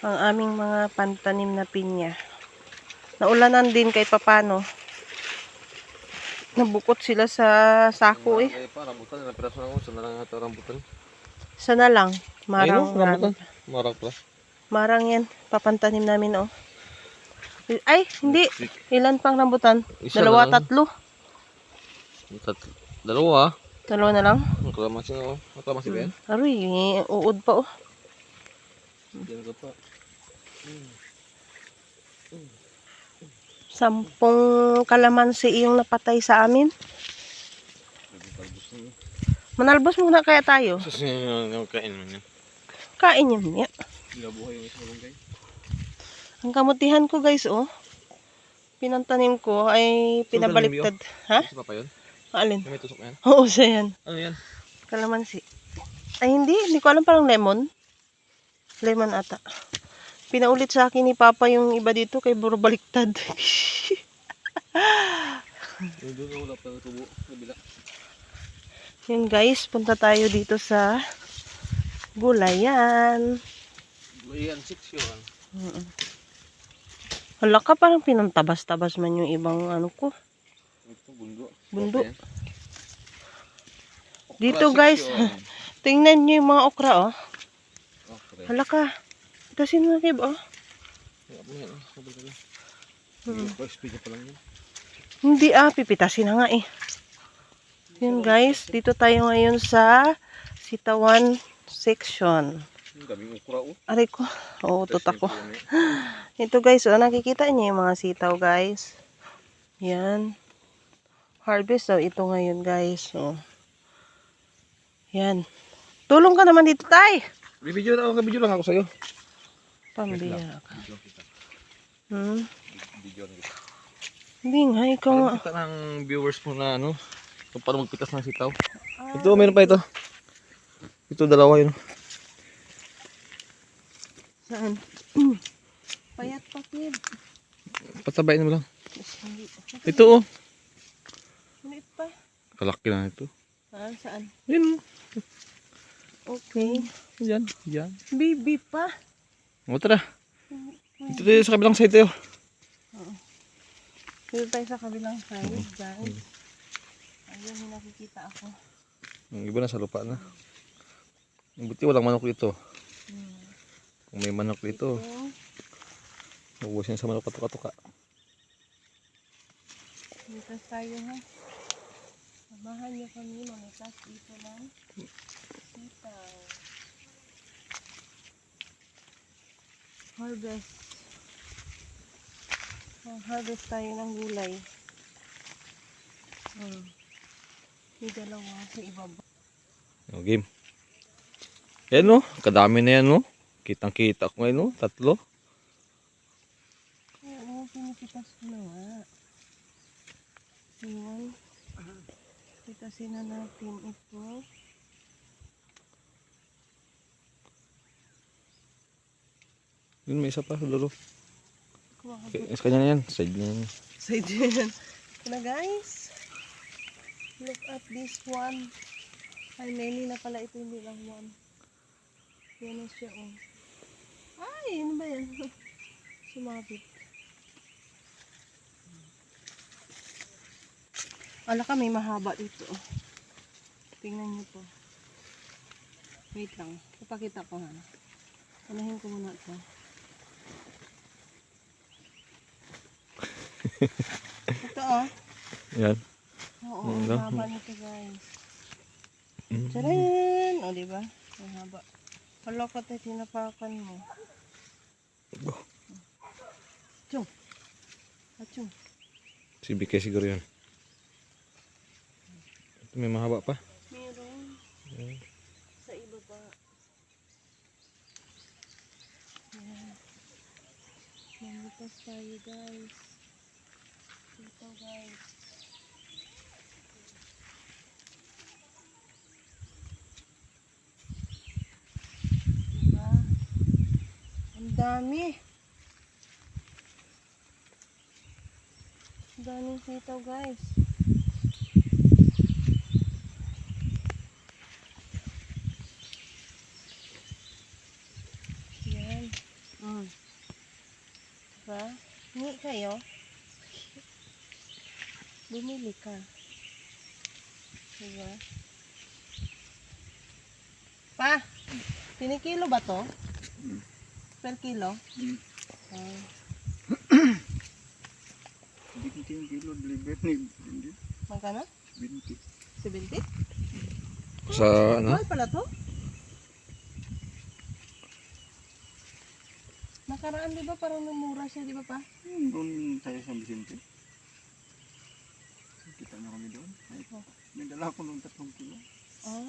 ang aming mga pantanim na pinya. Naulanan din kahit papano. Nabukot sila sa sako eh. Ay pa, rambutan. Ilang piraso na ako. Saan na lang ito rambutan? Sana lang. Marang Ayun, rambutan. Marang pala. Marang yan. Papantanim namin oh. Ay, hindi. Ilan pang rambutan? Isa Dalawa, na lang. tatlo. Dalawa. Dalawa na lang. Ang kalamansi na ako. Ang kalamansi ba yan? Aroy, uod pa oh. Diyan ka pa. 10 kalamansi yung napatay sa amin. Manalbos muna kaya tayo. Kain mo yan. Kain yun niya. Buhay yung isang lungkay. Ang kamutihan ko guys oh. Pinantanim ko ay pinabaliktad. Ha? Isa pa yun? Alin? May tusok na yan? Oo, siya yan. Ano yan? Kalamansi. Ay hindi ko alam, parang lemon. Lemon ata. Pinaulit sa akin ni Papa yung iba dito kay puro baliktad. Yung doon wala pa tubo. Nabila. Yun guys, punta tayo dito sa gulayan. Gulayan 6 yun. Hala ka, parang pinantabas-tabas man yung ibang ano ko. Ito bundo. Bundo. Dito guys, tingnan nyo yung mga okra oh. Hala ka. Itasin mo kib oh. Hindi pipitasin na nga eh. Yun guys, dito tayo ngayon sa sitawan section. Aray ko. Oo, tutak ko. Ito guys, nakikita niyo yung mga sitaw guys. Yan. Harvest daw ito ngayon guys. Oh. Yan. Tulong ka naman dito tay. Bibidyo lang ako sa'yo. Pambiyak. Video na kita. Hindi nga, ikaw nga. Kita ng viewers mo na ano. Kung paano magpitas ng sitaw. Ito, meron pa ito. Ito, dalawa yun. Saan? Payat pa, kid. Patabayin mo lang. Ito, oh. Ulit pa. Kalaki na ito. Saan? Yan. Okay. Yan. Yan. Bibi pa. O, tara. Ito tayo sa kabilang side tayo. Dito tayo sa kabilang side, guys. Ayun, may nakikita ako. Yung iba na sa lupa na. Buti walang manok dito. Kung may manok dito, ubusin sa manok patuka-tuka. Dito tayo ha. Samahan niyo kami mamitas dito ng sitaw. Harvest. Harvest tayo ng gulay. May dalawa sa ibaba. O, game. Yan o, kadami na yan o. Kitang-kita ko ngayon o, 3. Oo, pinipitas ko na nga. Yun. Pitasin na natin ito. Yun, may isa pa, lolo. Kuha Okay, sa kanya na yan, side niya yan. side yan. Ito na guys. Look at this one. Ay, many na pala ito, hindi lang one. Yan na siya oh. Ay, ano ba yan? Sumabit. Ala ka, may mahaba dito oh. Tingnan nyo to. Wait lang. Ipakita ko ha. Unahin ko muna ito. Ito oh. Yan. Oo, mahaba nito guys. Tcharan! O, diba? Mahaba. Hala ka tayo, tinapakan mo. Achung! Achung! Si BK siguro yun. Ito may mahaba pa. Meron. Sa iba pa. Ayan. Mamutas tayo guys. Ito guys. Diba? Ang dami. Ang daming sitaw guys. Yan. Diba? Hingi kayo. Bumili ka. Diba? Pa, pinikilo ba to? Per kilo? Ah. 20 kilo deliver ni hindi Magkano? 20. 70? Sa ano? Mahal pala to? Nakaraan di ba parang namura siya, di ba pa? Doon tayo sa Vicente. Kita na kami doon. Ay, may dala ko nung 3 kilo. Ah.